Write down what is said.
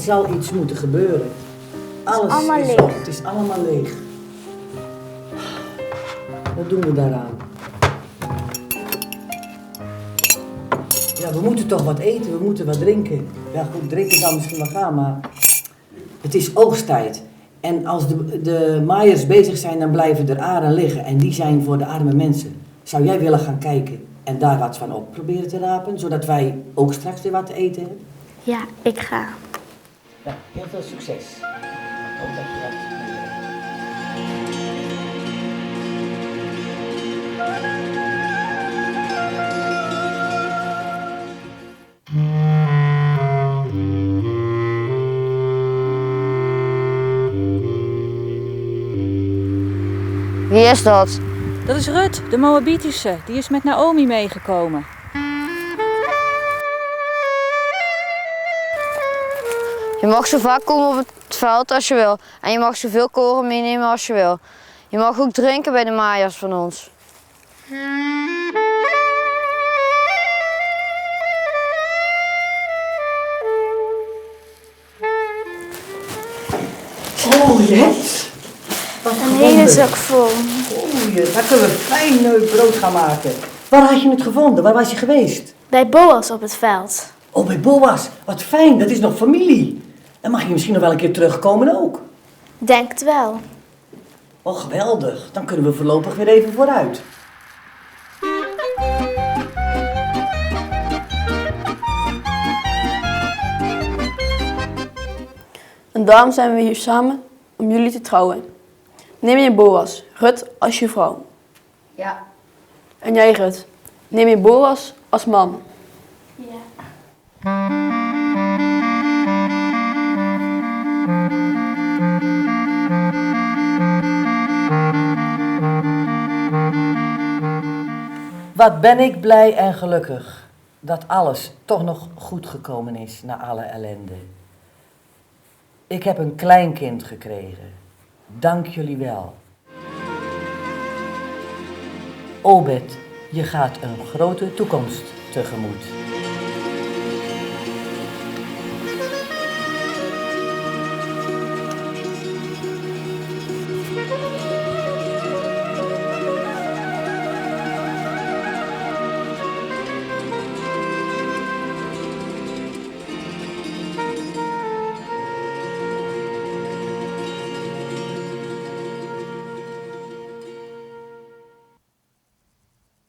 zal iets moeten gebeuren. Alles allemaal is leeg. op. Het is allemaal leeg. Wat doen we daaraan? Ja, we moeten toch wat eten, we moeten wat drinken. Ja goed, drinken kan misschien wel gaan, maar het is oogsttijd. En als de maaiers bezig zijn, dan blijven er aren liggen. En die zijn voor de arme mensen. Zou jij willen gaan kijken en daar wat van op proberen te rapen, zodat wij ook straks weer wat te eten hebben? Ja, ik ga. Ja, heel veel succes. Ik hoop dat je dat meebrengt. Wie is dat? Dat is Rut, de Moabitische. Die is met Naomi meegekomen. Je mag zo vaak komen op het veld als je wil. En je mag zoveel koren meenemen als je wil. Je mag ook drinken bij de maaiers van ons. Oh, yes! Wat Een hele zak vol. Oh, daar kunnen we fijn brood gaan maken. Waar had je het gevonden? Waar was je geweest? Bij Boas op het veld. Oh, bij Boas. Wat fijn, dat is nog familie. Dan mag je misschien nog wel een keer terugkomen ook. Denk het wel. Oh, geweldig. Dan kunnen we voorlopig weer even vooruit. En daarom zijn we hier samen om jullie te trouwen. Neem je Boas, Rut als je vrouw. Ja. En jij Rut, neem je Boas als man. Ja. Wat ben ik blij en gelukkig dat alles toch nog goed gekomen is na alle ellende. Ik heb een kleinkind gekregen. Dank jullie wel. Obed, je gaat een grote toekomst tegemoet.